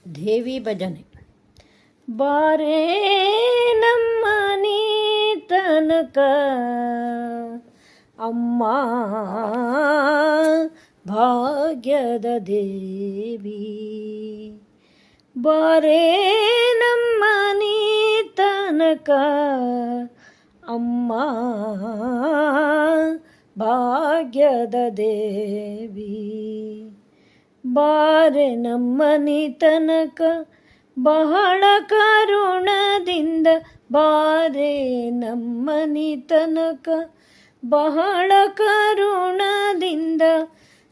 ದೇವಿ ಭಜನೆ. ಬಾರೇ ನಮ್ಮ ನೀ ತನಕ ಅಮ್ಮ ಭಾಗ್ಯದ ದೇವಿ. ಬಾರೇ ನಮ್ಮ ನೀ ತನಕ ಅಮ್ಮ ಭಾಗ್ಯದ ದೇವಿ. ಬಾರೆ ನಮ್ಮನಿ ತನಕ ಬಹಳ ಕರುಣದಿಂದ. ಬಾರೆ ನಮ್ಮನಿ ತನಕ ಬಹಳ ಕರುಣದಿಂದ.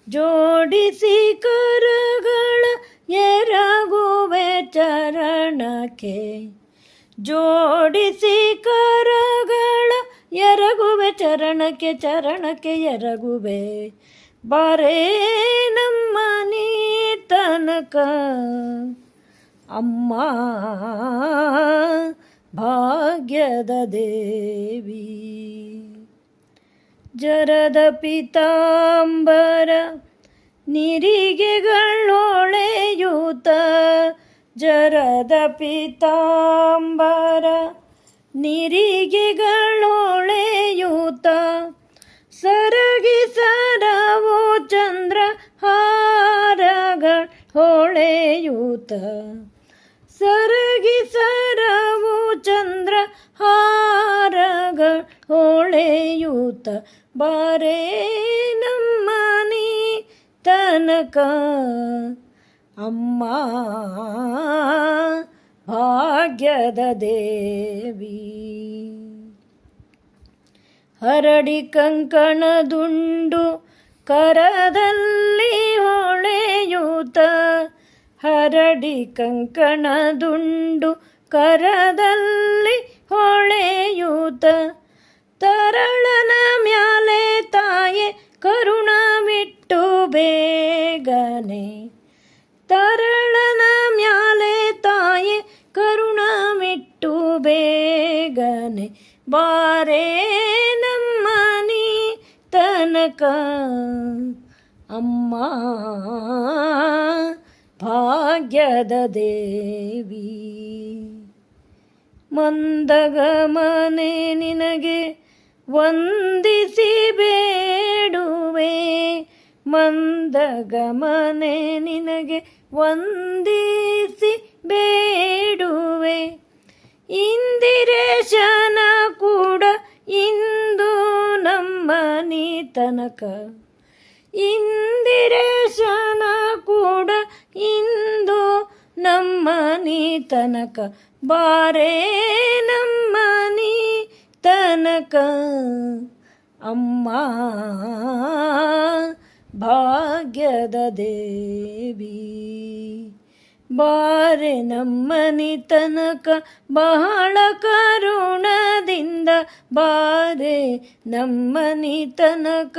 ಜೋಡಿಸಿ ಕರಗಳ ಎರಗುವೆ ಚರಣಕ್ಕೆ. ಜೋಡಿಸಿ ಕರಗಳ ಎರಗುವೆ ಚರಣಕ್ಕೆ. ಚರಣಕ್ಕೆ ಎರಗುವೆ. ಬಾರೇ ನಮ್ಮ ನೀ ತನಕ ಅಮ್ಮ ಭಾಗ್ಯದ ದೇವಿ. ಜರದ ಪೀತಾಂಬರ ನಿರಿಗೆಗಳೊಳೆಯೂತ. ಜರದ ಪೀತಾಂಬರ ನಿರಿಗೆಗಳೊಳೆಯೂತ. ಸರಗಿ ಸರವೋ ಚಂದ್ರ ಹಾರಗಳ ಹೊಳೆಯೂತ. ಸರಗಿ ಸರವೋ ಚಂದ್ರ ಹಾರಗಳ ಹೊಳೆಯೂತ. ಬಾರೇ ನಮ್ಮ ನೀ ತನಕ ಅಮ್ಮ ಭಾಗ್ಯದ ದೇವಿ. ಹರಡಿ ಕಂಕಣದುಂಡು ಕರದಲ್ಲಿ ಹೊಳೆಯೂತ. ಹರಡಿ ಕಂಕಣದುಂಡು ಕರದಲ್ಲಿ ಹೊಳೆಯೂತ. ತರಳನ ಮ್ಯಾಲೆ ತಾಯೆ ಕರುಣವಿಟ್ಟು ಬೇಗನೆ. ತರಳನ ಮ್ಯಾಲೆ ತಾಯೆ ಕರುಣವಿಟ್ಟು ಬೇಗನೆ. ಬಾರೇ ನಮ್ಮ ನೀ ತನಕ ಅಮ್ಮ ಭಾಗ್ಯದ ದೇವಿ. ಮಂದಗಮನೆ ನಿನಗೆ ವಂದಿಸಿ ಬೇಡುವೆ. ಮಂದಗಮನೆ ನಿನಗೆ ವಂದಿಸಿ ಬೇಡುವೆ. ಇಂದಿರೇಶನ ಕೂಡ ಇಂದು ನಮ್ಮ ನೀ ತನಕ. ಇಂದಿರೇಶನ ಕೂಡ ಇಂದು ನಮ್ಮ ನೀ ತನಕ. ಬಾರೇ ನಮ್ಮ ನೀ ತನಕ ಅಮ್ಮ ಭಾಗ್ಯದ ದೇವಿ. ಬಾರೆ ನಮ್ಮನಿ ತನಕ ಬಹಳ ಕರುಣದಿಂದ. ಬಾರೆ ನಮ್ಮನಿ ತನಕ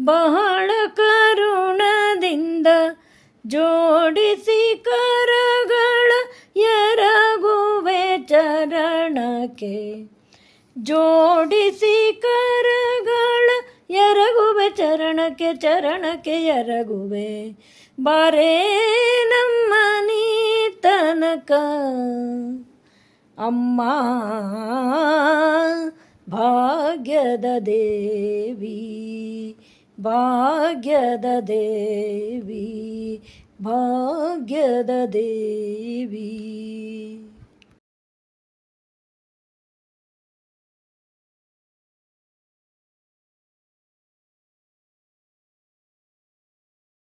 ಬಹಳ ಕರುಣದಿಂದ. ಜೋಡಿಸಿ ಕರಗಳ ಎರಗುವೆ ಚರಣಕ್ಕೆ. ಜೋಡಿಸಿ ಕರಗಳ ಎರಗುವೆ ಚರಣಕ್ಕೆ. ಚರಣಕ್ಕೆ ಎರಗುವೆ. ಬಾರೇ ನಮ್ಮ ನೀ ತನಕ ಅಮ್ಮ ಭಾಗ್ಯದ ದೇವಿ. ಭಾಗ್ಯದ ದೇವಿ. ಭಾಗ್ಯದ ದೇವಿ.